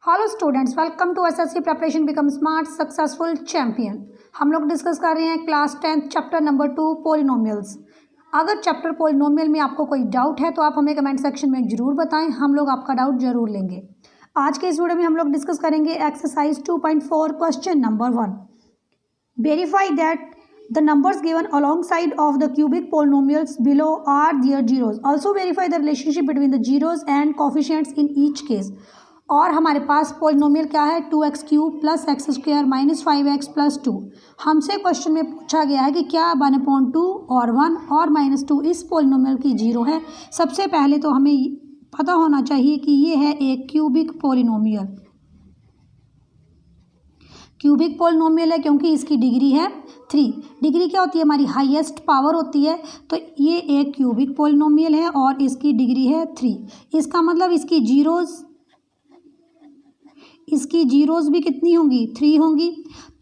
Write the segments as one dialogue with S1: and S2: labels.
S1: Hello students, welcome to SSC preparation become smart successful champion. हम लोग discuss कर रहे हैं क्लास 10 चैप्टर नंबर 2 पॉलिनोमियल्स। अगर चैप्टर पॉलिनोमियल में आपको कोई डाउट है तो आप हमें कमेंट सेक्शन में ज़रूर बताएं, हम लोग आपका डाउट ज़रूर लेंगे। आज के इस वीडियो में हम लोग डिस्कस करेंगे exercise 2.4 question number 1। Verify that the numbers given alongside of the cubic polynomials below are their zeros. Also verify the relationship between the zeros and coefficients in each case. और हमारे पास polynomial क्या है 2x cube plus x square minus 5x plus 2। हमसे question में पूछा गया है कि क्या 1/2 और 1 और -2 इस पोलिनोमियल की जीरो है। सबसे पहले तो हमें पता होना चाहिए कि ये है एक क्यूबिक पोलिनोमियल। क्यूबिक पोलिनोमियल है क्योंकि इसकी डिग्री है 3। डिग्री क्या होती है? हमारी हाईएस्ट पावर होती है। तो ये एक क्यूबिक पोलिनोमियल है और इसकी डिग्री है 3। इसका मतलब इसकी जीरोज़ भी कितनी होंगी? 3 होंगी।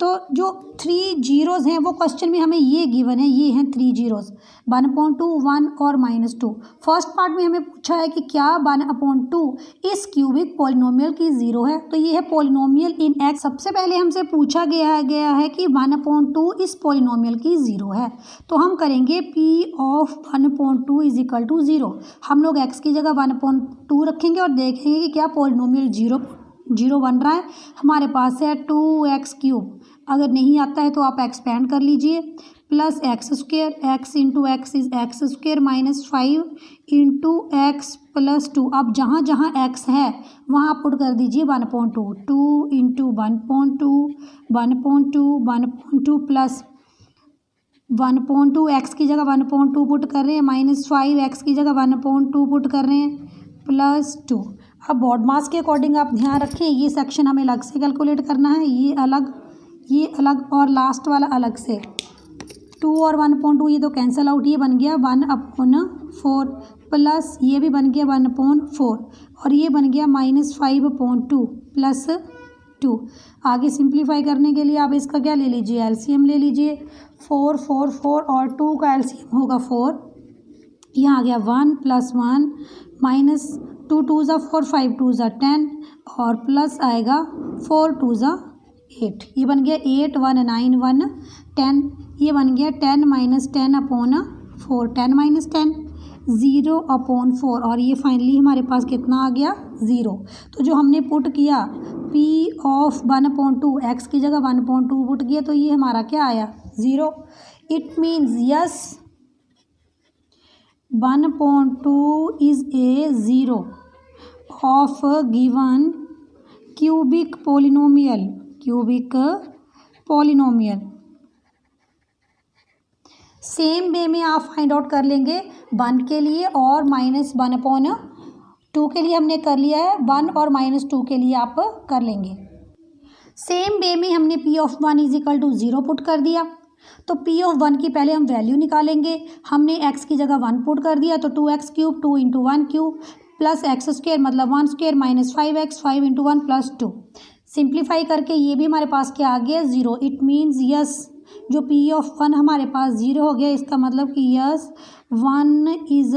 S1: तो जो 3 जीरोज़ हैं वो क्वेश्चन में हमें ये गिवन है, ये हैं 3 जीरोज़ 1/2 1 और -2। फर्स्ट पार्ट में हमें पूछा है कि क्या 1/2 इस क्यूबिक पोलिनोमियल की ज़ीरो है। तो ये है पोलिनोमियल इन एक्स। सबसे पहले हमसे पूछा गया है कि 1/2 इस पोलिनोमियल की ज़ीरो है। तो हम करेंगे P of 1/2 is equal to 0। हम लोग एक्स की जगह 1/2 रखेंगे और देखेंगे कि क्या पोलिनोमियल जीरो बन रहा है। हमारे पास है 2x क्यूब। अगर नहीं आता है तो आप एक्सपेंड कर लीजिए, plus x square, x into x is x square minus 5 into x plus 2। अब जहाँ जहाँ x है वहाँ पुट कर दीजिए 1/2। 2 इंटू 1/2 प्लस 1/2 एक्स की जगह 1/2 पुट कर रहे हैं, माइनस 5 एक्स की जगह 1/2 पुट कर रहे हैं, प्लस 2। अब बॉड मास के अकॉर्डिंग आप ध्यान रखें, ये सेक्शन हमें अलग से कैलकुलेट करना है, ये अलग और लास्ट वाला अलग से। 2 और 1/2 ये तो कैंसिल आउट, ये बन गया 1/4 प्लस ये भी बन गया 1/4 और ये बन गया -5/2 प्लस 2। आगे सिंप्लीफाई करने के लिए आप इसका क्या ले लीजिए? एलसीएम ले लीजिए। 4 4 4 और 2 का एलसीएम होगा 4। यहाँ आ गया 1 प्लस 1 माइनस 2 2 ज़ा 4 5 2 ज़ा 10 और प्लस आएगा 4 2 ज़ा 8। ये बन गया 8 1 9 1 10। ये बन गया 10 - 10/4 10 - 10 0/4 और ये फाइनली हमारे पास कितना आ गया? 0। तो जो हमने पुट किया P ऑफ 1/2 एक्स की जगह 1/2 पुट किया तो ये हमारा क्या आया? 0। It means yes 1/2 is a zero of a given cubic polynomial। Same way में आप फाइंड आउट कर लेंगे 1 के लिए और -1/2 के लिए हमने कर लिया है, 1 और -2 के लिए आप कर लेंगे। सेम वे में हमने P of 1 is equal to 0 put कर दिया। तो P ऑफ 1 की पहले हम वैल्यू निकालेंगे। हमने x की जगह 1 पुट कर दिया तो 2x cube 2 into 1 cube plus x square मतलब 1 square minus 5x 5 into 1 plus 2। Simplify करके ये भी हमारे पास क्या आ गया? 0। इट मीन्स यस जो P ऑफ 1 हमारे पास 0 हो गया, इसका मतलब कि yes 1 is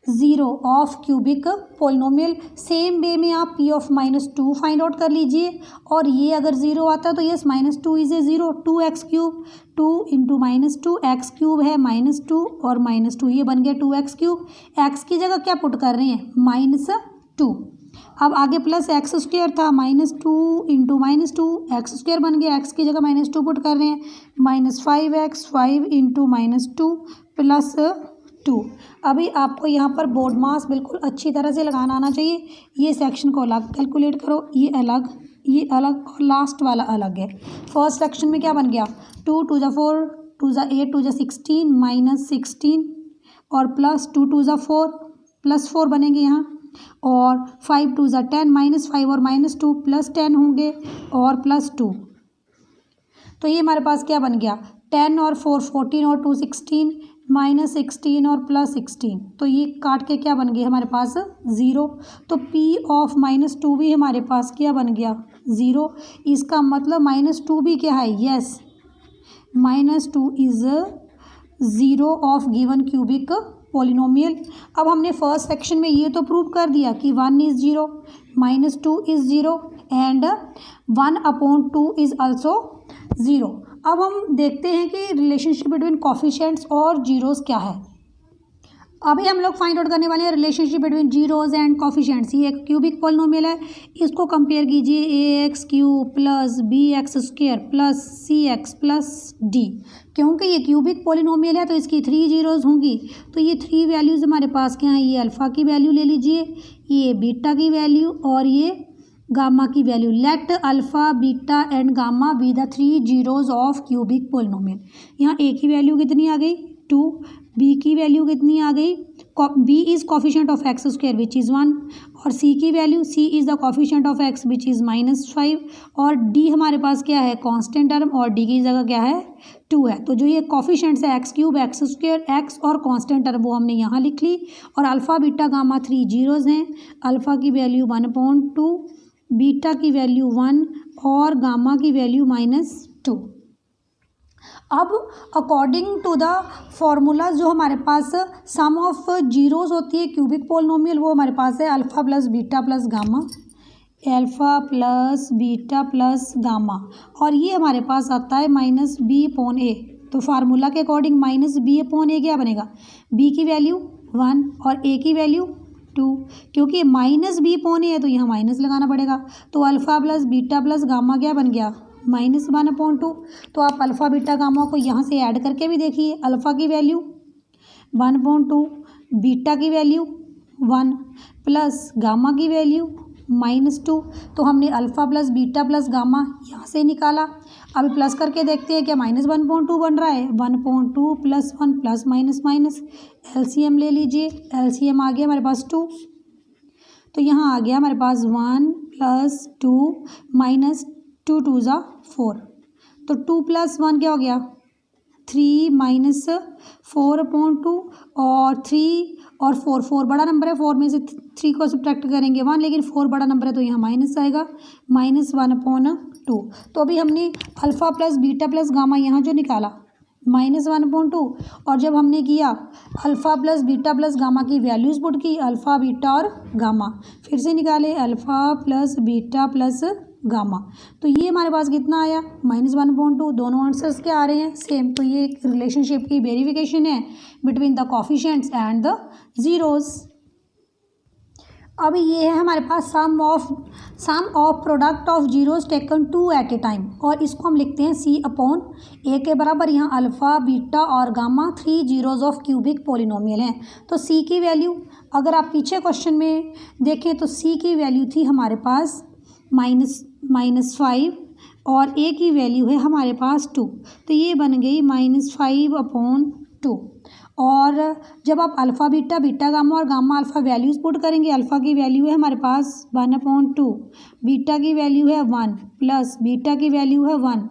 S1: 0 of cubic polynomial. Same way में आप P ऑफ -2 फाइंड आउट कर लीजिए और ये अगर 0 आता है तो yes -2 is a 0। 2x cube 2 into -2 x cube है -2 और -2 ये बन गया 2x क्यूब। एक्स की जगह क्या पुट कर रहे हैं? -2। अब आगे प्लस एक्स स्क्वेयर था, -2 इंटू -2 एक्स स्क्वेयर बन गया, एक्स की जगह -2 पुट कर रहे हैं, -5x 5 इंटू -2 प्लस 2। अभी आपको यहाँ पर बोर्ड मास बिल्कुल अच्छी तरह से लगाना आना चाहिए। ये सेक्शन को अलग कैलकुलेट करो, ये अलग और लास्ट वाला अलग है। फर्स्ट सेक्शन में क्या बन गया? 2 2 ज़ा 4 2 ज़ा 8 2 ज़ा 16 -16 और प्लस 2 2 ज़ा 4 प्लस 4 बनेंगे यहाँ और 5 2 ज़ा 10 -5 और -2 प्लस 10 होंगे और प्लस 2। तो ये हमारे पास क्या बन गया? 10 और 4 14 और 2 16 -16 और प्लस 16। तो ये काट के क्या बन गया हमारे पास? 0। तो P ऑफ -2 भी हमारे पास क्या बन गया? 0। इसका मतलब -2 भी क्या है? Yes -2 is 0 of given cubic polynomial. अब हमने फर्स्ट सेक्शन में ये तो प्रूव कर दिया कि 1 is 0, -2 is 0 and 1/2 is also 0। अब हम देखते हैं कि रिलेशनशिप बिटवीन कोफिशिएंट्स और जीरोस क्या है। अभी हम लोग फाइंड आउट करने वाले हैं relationship between zeros and coefficients. ये एक क्यूबिक पॉलिनोमियल है, इसको कंपेयर कीजिए ax³ plus bx² plus cx plus d। क्योंकि ये क्यूबिक पॉलिनोमियल है तो इसकी 3 जीरोस होंगी, तो ये 3 वैल्यूज़ हमारे पास क्या हैं, ये अल्फ़ा की वैल्यू ले लीजिए, ये बीटा की वैल्यू और ये गामा की value. Late alpha beta and gamma be the 3 zeros of cubic polynomial. यहाँ ए की वैल्यू कितनी आ गई 2, बी की वैल्यू कितनी आ गई, B is coefficient of x² which is 1 और सी की value, C is the coefficient of x which is -5 और डी हमारे पास क्या है कांस्टेंट टर्म और डी की जगह क्या है 2 है। तो जो ये कोफिशिएंट्स है x³ x² x और कांस्टेंट टर्म वो हमने यहाँ लिख ली और अल्फ़ा बीटा गामा 3 जीरोज़ हैं। अल्फ़ा की वैल्यू 1/2, बीटा की वैल्यू 1 और गामा की वैल्यू -2। अब अकॉर्डिंग टू द फॉर्मूला जो हमारे पास सम ऑफ जीरोस होती है क्यूबिक पॉलिनोमियल, वो हमारे पास है alpha plus beta plus gamma, alpha plus beta plus gamma और ये हमारे पास आता है -b/a। तो फार्मूला के अकॉर्डिंग -b/a क्या बनेगा, b की वैल्यू 1 और a की वैल्यू 2, क्योंकि -b/a है तो यहाँ माइनस लगाना पड़ेगा। तो alpha plus beta plus gamma क्या बन गया -1/2। तो आप अल्फ़ा बीटा गामा को यहाँ से ऐड करके भी देखिए, अल्फ़ा की वैल्यू 1/2, बीटा की वैल्यू 1 प्लस गामा की वैल्यू -2। तो हमने alpha plus beta plus gamma यहाँ से निकाला। अभी प्लस करके देखते हैं क्या -1/2 बन रहा है, 1/2 + 1 प्लस माइनस एलसीएम ले लीजिए, एलसीएम आ गया हमारे पास 2। तो यहाँ आ गया हमारे पास 1 + 2 -2 2 = 4। तो 2 + 1 क्या हो गया 3 - 4/2 और 3 और 4 बड़ा नंबर है, 4 में से 3 को सब्ट्रैक्ट करेंगे 1, लेकिन 4 बड़ा नंबर है तो यहाँ माइनस आएगा -1/2। तो अभी हमने alpha plus beta plus gamma यहाँ जो निकाला -1/2 और जब हमने किया alpha plus beta plus gamma की वैल्यूज़ पुट की, अल्फ़ा बीटा और गामा फिर से निकाले alpha plus beta plus gamma, तो ये हमारे पास कितना आया -1/2। दोनों आंसर्स क्या आ रहे हैं सेम। तो ये एक रिलेशनशिप की वेरिफिकेशन है between the coefficients and the zeros. अभी ये है हमारे पास sum of product of zeros taken 2 at a time और इसको हम लिखते हैं c/a के बराबर। यहाँ अल्फ़ा बीटा और gamma 3 zeros of cubic polynomial हैं। तो c की वैल्यू अगर आप पीछे क्वेश्चन में देखें तो c की वैल्यू थी हमारे पास -5 और a की वैल्यू है हमारे पास 2, तो ये बन गई -5/2। और जब आप अल्फ़ा बीटा बीटा गामा और गामा अल्फ़ा वैल्यूज़ पुट करेंगे, अल्फ़ा की वैल्यू है हमारे पास 1/2, बीटा की वैल्यू है 1 प्लस बीटा की वैल्यू है 1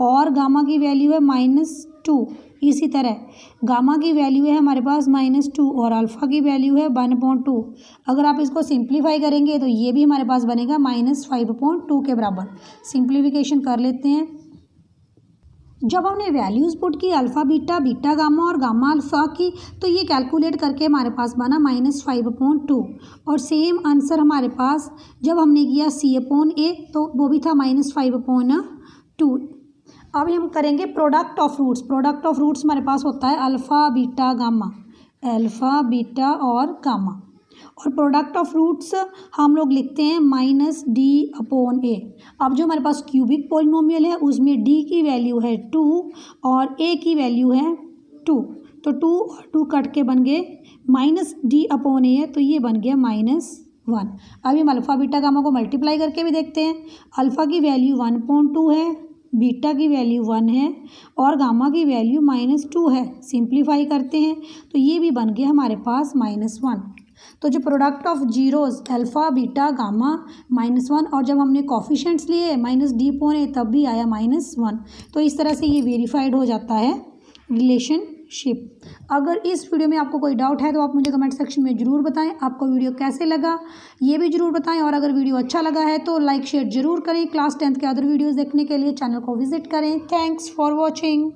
S1: और गामा की वैल्यू है -2। इसी तरह गामा की वैल्यू है हमारे पास -2 और अल्फ़ा की वैल्यू है 1/2। अगर आप इसको सिंप्लीफाई करेंगे तो ये भी हमारे पास बनेगा -5/2 के बराबर। सिंप्लीफिकेशन कर लेते हैं। जब हमने वैल्यूज़ पुट की अल्फ़ा बीटा बीटा गामा और गामा अल्फ़ा की, तो ये कैलकुलेट करके हमारे पास बना -5/2 और सेम आंसर हमारे पास जब हमने किया c/a तो वो भी था -5/2। अभी हम करेंगे product of roots. Product of roots हमारे पास होता है alpha beta gamma, alpha beta और गामा, और प्रोडक्ट ऑफ रूट्स हम लोग लिखते हैं -d/a। अब जो हमारे पास क्यूबिक पॉलिनोमियल है उसमें d की वैल्यू है 2 और a की वैल्यू है 2, तो 2 और 2 कट के बन गए -d/a है, तो ये बन गया -1। अभी हम अल्फ़ा बीटा गामा को मल्टीप्लाई करके भी देखते हैं। अल्फ़ा की वैल्यू 1/2 है, बीटा की वैल्यू 1 है और गामा की वैल्यू -2 है। सिंप्लीफाई करते हैं तो ये भी बन गया हमारे पास -1। तो जो product of zeros alpha beta gamma -1 और जब हमने कोफिशिएंट्स लिए -d/a तब भी आया -1। तो इस तरह से ये वेरीफाइड हो जाता है रिलेशनशिप। अगर इस वीडियो में आपको कोई डाउट है तो आप मुझे कमेंट सेक्शन में ज़रूर बताएं। आपको वीडियो कैसे लगा ये भी ज़रूर बताएं और अगर वीडियो अच्छा लगा है तो लाइक शेयर ज़रूर करें। क्लास 10th के अदर वीडियोज़ देखने के लिए चैनल को विजिट करें। Thanks for watching.